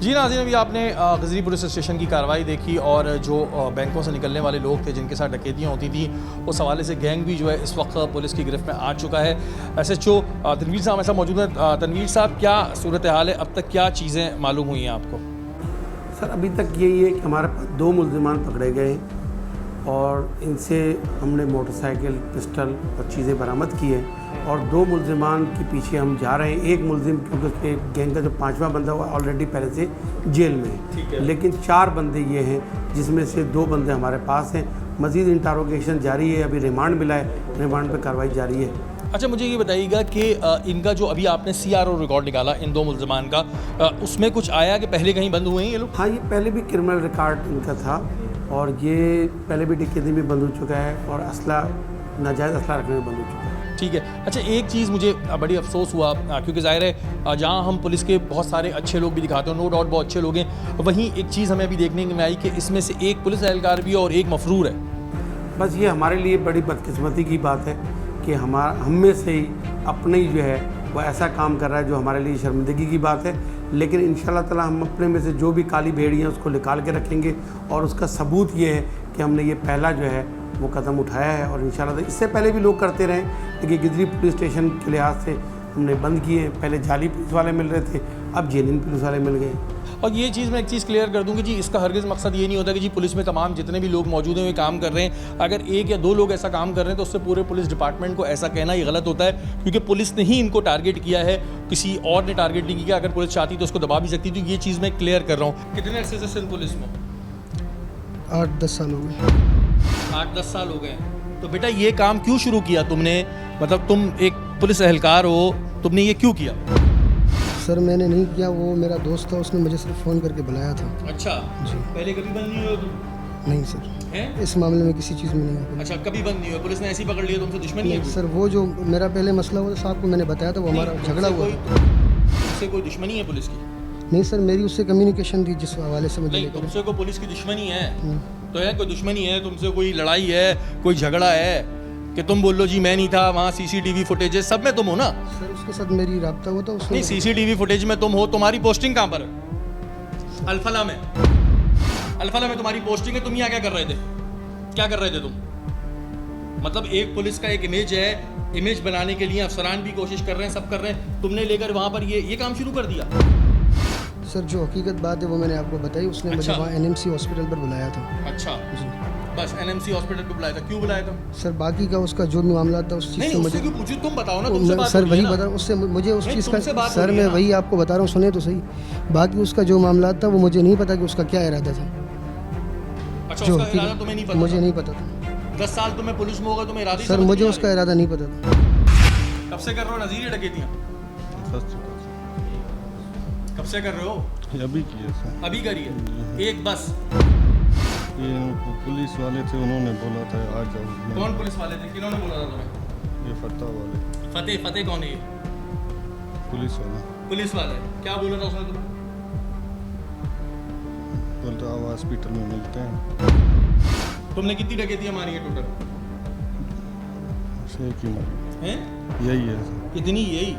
जी नाज़रीन, अभी आपने गजरी पुलिस स्टेशन की कार्रवाई देखी और जो बैंकों से निकलने वाले लोग थे जिनके साथ डकैतियाँ होती थी, उस हवाले से गैंग भी जो है इस वक्त पुलिस की गिरफ्त में आ चुका है। SHO तनवीर साहब ऐसा मौजूद है। तनवीर साहब, क्या सूरत हाल है, अब तक क्या चीज़ें मालूम हुई हैं आपको? सर, अभी तक यही है कि हमारे पास 2 मुल्ज़िमान पकड़े गए और इनसे हमने मोटरसाइकिल, पिस्टल और चीज़ें बरामद की हैं और 2 मुल्ज़िमान के पीछे हम जा रहे हैं। एक मुल्ज़िम क्योंकि उसके गैंग का जो 5वां बंदा हुआ ऑलरेडी पहले से जेल में है, लेकिन 4 बंदे ये हैं जिसमें से 2 बंदे हमारे पास हैं। मज़ीद इंटरोगेशन जारी है, अभी रिमांड मिला है, रिमांड पर कार्रवाई जारी है। अच्छा, मुझे ये बताइएगा कि इनका जो अभी आपने CRO रिकॉर्ड निकाला इन 2 मुल्ज़िमान का, उसमें कुछ आया कि पहले कहीं बंद हुए हैं ये लोग? हाँ, ये पहले भी क्रिमिनल रिकॉर्ड इनका था और ये पहले भी डकैती में बंद हो चुका है और नाजायज़ असला रखने में बंद हो चुका है। ठीक है। अच्छा, एक चीज़ मुझे बड़ी अफसोस हुआ क्योंकि ज़ाहिर है जहाँ हम पुलिस के बहुत सारे अच्छे लोग भी दिखाते हैं, नो डाउट बहुत अच्छे लोग हैं, वहीं एक चीज़ हमें अभी देखने में आई कि इसमें से एक पुलिस एहलकार भी है और एक मफरूर है। बस ये हमारे लिए बड़ी बदकिस्मती की बात है कि हम में से ही अपने ही जो है वो ऐसा काम कर रहा है जो हमारे लिए शर्मिंदगी की बात है। लेकिन इंशाल्लाह ताला हम अपने में से जो भी काली भेड़ियाँ उसको निकाल के रखेंगे और उसका सबूत ये है कि हमने ये पहला जो है वो कदम उठाया है और इंशाल्लाह इससे पहले भी लोग करते रहे, लेकिन गिदरी पुलिस स्टेशन के लिहाज से हमने बंद किए। पहले जाली पुलिस वाले मिल रहे थे, अब जेन्युइन पुलिस वाले मिल गए। और ये चीज़ मैं एक चीज़ क्लियर कर दूँ कि जी इसका हरगिज़ मकसद ये नहीं होता कि जी पुलिस में तमाम जितने भी लोग मौजूद हैं वे काम कर रहे हैं। अगर 1 या 2 लोग ऐसा काम कर रहे हैं तो उससे पूरे पुलिस डिपार्टमेंट को ऐसा कहना ही गलत होता है, क्योंकि पुलिस ने ही इनको टारगेट किया है, किसी और ने टारगेट नहीं किया। अगर पुलिस चाहती तो उसको दबा भी सकती थी। ये चीज़ मैं क्लियर कर रहा हूँ। कितने अरसे से सिंध पुलिस में? 8-10 साल हो गए। 8-10 साल हो गए। तो बेटा ये काम क्यों शुरू किया तुमने? मतलब तुम एक पुलिस एहलकार हो, तुमने ये क्यों किया? सर, मैंने नहीं किया, वो मेरा दोस्त था, उसने मुझे सिर्फ फ़ोन करके बुलाया था। अच्छा जी। पहले कभी बंद नहीं हुए तुम? नहीं सर, हैं? इस मामले में किसी चीज़ में नहीं है। अच्छा, कभी बंद नहीं हुए, पुलिस ने ऐसे ही पकड़ लिया, तुमसे दुश्मनी है? सर, वो जो मेरा पहले मसला हुआ था साहब को मैंने बताया था, वो हमारा झगड़ा हुआ था। तुमसे कोई दुश्मनी है पुलिस की? नहीं सर, मेरी उससे कम्युनिकेशन थी जिस हवाले से मुझे नहीं, लेकर। तुमसे कोई पुलिस की दुश्मनी है तो है, कोई दुश्मनी है तुमसे, कोई लड़ाई है, कोई झगड़ा है कि तुम बोल लो जी मैं नहीं था वहाँ? CCTV फुटेज सब में तुम हो ना? सर, उसके साथ मेरी रब्ता हुआ था, उसने नहीं, CCTV फुटेज में तुम हो। तुम्हारी पोस्टिंग कहाँ पर है? अल्फला में। अल्फला में तुम्हारी पोस्टिंग है। तुम यहाँ क्या कर रहे थे? क्या कर रहे थे तुम? मतलब एक पुलिस का एक इमेज है, इमेज बनाने के लिए अफसरान भी कोशिश कर रहे हैं, सब कर रहे हैं, तुमने लेकर वहाँ पर ये काम शुरू कर दिया। सर, जो हकीकत बात है वो मैंने आपको बताई। उसने मुझे वहाँ NMC हॉस्पिटल पर बुलाया था। अच्छा जी, बस NMC हॉस्पिटल पे बुलाया था? क्यों बुलाया था? सर, बाकी का उसका जो भी मामला था उस चीज़ से मुझे क्यों पूछू? तुम बताओ ना, तुमसे बात सर हो रही वही है ना? बता, उससे मुझे उस नहीं, चीज़ तुमसे का बात हो सर रही मैं है ना? वही आपको बता रहा हूँ, सुने तो सही। बाकी उसका जो मामला था वो मुझे नहीं पता कि उसका क्या इरादा था। अच्छा, जो उसका इरादा तुम्हें नहीं पता? मुझे नहीं पता था। 10 साल तुम्हें पुलिस में होगा, तुम्हें इरादा सर, मुझे उसका इरादा नहीं पता था। कब से कर रहे हो नज़ीर ये डकैतियाँ? कब से कर रहे हो? अभी किए सर। अभी करी है एक बस? ये पुलिस वाले थे, उन्होंने बोला था आ जाओ। कौन पुलिस वाले थे? किन्होंने बोला था तुम्हें? ये फतेह वाले। फतेह कौन है ये? पुलिस वाला पुलिस वाला है। क्या बोला था उसने तुम्हें? बोलता अब हॉस्पिटल में मिलते हैं। तुमने कितनी डकैतियाँ मारी है टोटल? एक ही हैं? यही है सर, कितनी? यही?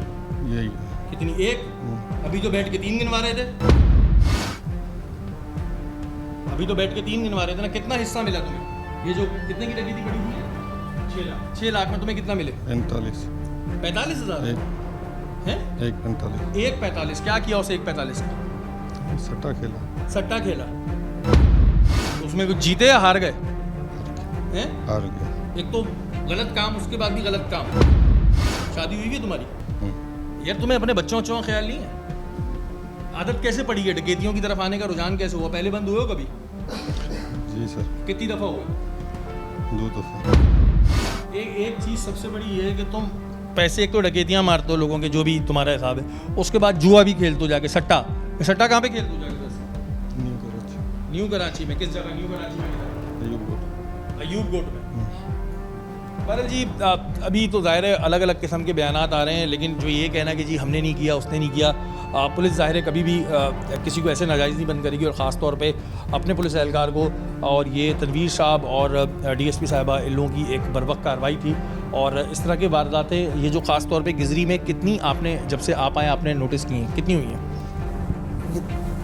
यही है। कितनी? एक? अभी तो बैठ के 3 गिनवा रहे थे। अभी तो बैठ के 3 गिनवा रहे थे ना। कितना हिस्सा मिला तुम्हें? ये जो कितने की डकैती पड़ी हुई है? 6 लाख। 6 लाख में तुम्हें कितना मिले? 45। 45,000 हैं? एक 45। एक 45? क्या किया उसे 1/45 का? सट्टा खेला। सट्टा खेला? उसमें कुछ जीते या हार गए? हैं? हार गया। एक तो गलत काम, उसके बाद भी गलत काम। शादी हुई है तुम्हारी? यार तुम्हें अपने बच्चों का ख्याल नहीं है? आदत कैसे पड़ी है डकैतियों की तरफ आने का? रुझान कैसे हुआ? पहले बंद हुए हो कभी? जी सर, कितनी दफ़ा हुए? 2 दफ़ा। एक चीज़ सबसे बड़ी ये है कि तुम पैसे, एक तो डकैतियाँ मारते हो लोगों के, जो भी तुम्हारा हिसाब है, उसके बाद जुआ भी खेलते हो जाके। सट्टा कहाँ पे खेलते हो जाके? न्यू कराची। न्यू कराची में? किस जगह न्यू कराची में? अयूब गोट में। पर जी अभी तो ज़ाहिर है अलग अलग किस्म के बयानात आ रहे हैं, लेकिन जो ये कहना कि जी हमने नहीं किया, उसने नहीं किया, पुलिस ज़ाहिर है कभी भी किसी को ऐसे नाजायज़ नहीं बंद करेगी, और ख़ास तौर पे अपने पुलिस एहलकार को। और ये तनवीर साहब और DSP साहिबा इन लोगों की एक बरवक्त कार्रवाई थी, और इस तरह के वारदातें ये जो ख़ास तौर पे गिजरी में कितनी आपने, जब से आप आए आपने नोटिस की हैं, कितनी हुई हैं?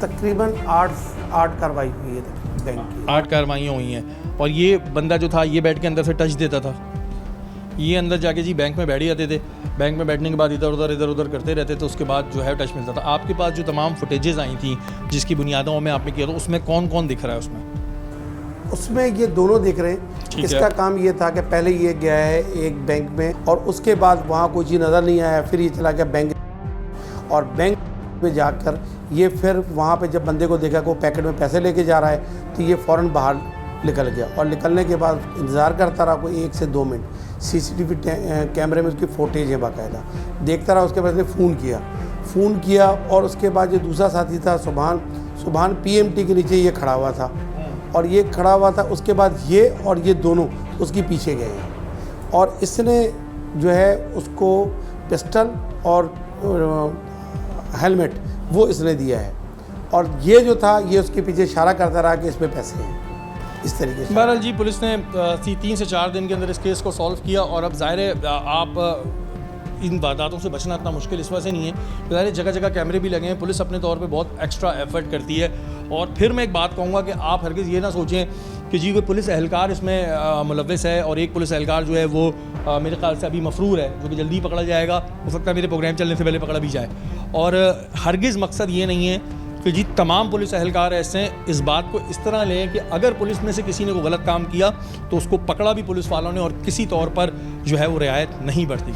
तकरीबन 8 कार्रवाई हुई है बैंक की। 8 कार्रवाइयाँ हुई हैं। और ये बंदा जो था ये बैठ के अंदर से टच देता था, ये अंदर जाके जी बैंक में बैठ जाते थे, बैंक में बैठने के बाद इधर उधर करते रहते थे, उसके बाद जो है टच मिलता था। आपके पास जो तमाम फुटेजेस आई थी जिसकी बुनियादों में आपने किया था, उसमें कौन कौन दिख रहा है उसमें? उसमें ये दोनों दिख रहे हैं। ठीक इसका है। काम ये था कि पहले ये गया है एक बैंक में और उसके बाद वहाँ कोई चीज़ नज़र नहीं आया, फिर ये चला गया बैंक, और बैंक में जाकर ये फिर वहाँ पे जब बंदे को देखा कि वो पैकेट में पैसे लेके जा रहा है तो ये फ़ौरन बाहर निकल गया, और निकलने के बाद इंतज़ार करता रहा कोई 1 से 2 मिनट। सीसीटीवी कैमरे में उसकी फुटेज है बाकायदा, देखता रहा। उसके बाद उसने फ़ोन किया और उसके बाद जो दूसरा साथी था सुभान पीएमटी के नीचे ये खड़ा हुआ था, और ये खड़ा हुआ था। उसके बाद ये और ये दोनों उसके पीछे गए हैं, और इसने जो है उसको पिस्टल और हेलमेट वो इसने दिया है, और ये जो था ये उसके पीछे इशारा करता रहा कि इसमें पैसे हैं, इस तरीके से। बहरहाल जी पुलिस ने 3 से 4 दिन के अंदर इस केस को सॉल्व किया, और अब ज़ाहिर है आप इन वारदातों से बचना इतना मुश्किल इस वजह से नहीं है, ज़ाहिर जगह जगह कैमरे भी लगे हैं, पुलिस अपने तौर पे बहुत एक्स्ट्रा एफर्ट करती है। और फिर मैं एक बात कहूँगा कि आप हरगिज़ ये ना सोचें कि जी कोई पुलिस एहलकार इसमें मुलव्वस है, और एक पुलिस एहलकार जो है वो मेरे ख्याल से अभी मफरूर है, जो कि जल्दी पकड़ा जाएगा, हो सकता है मेरे प्रोग्राम चलने से पहले पकड़ा भी जाए। और हरगिज़ मकसद ये नहीं है कि जी तमाम पुलिस एहलकार ऐसे हैं। इस बात को इस तरह लें कि अगर पुलिस में से किसी ने कोई गलत काम किया तो उसको पकड़ा भी पुलिस वालों ने, और किसी तौर पर जो है वो रियायत नहीं बरती।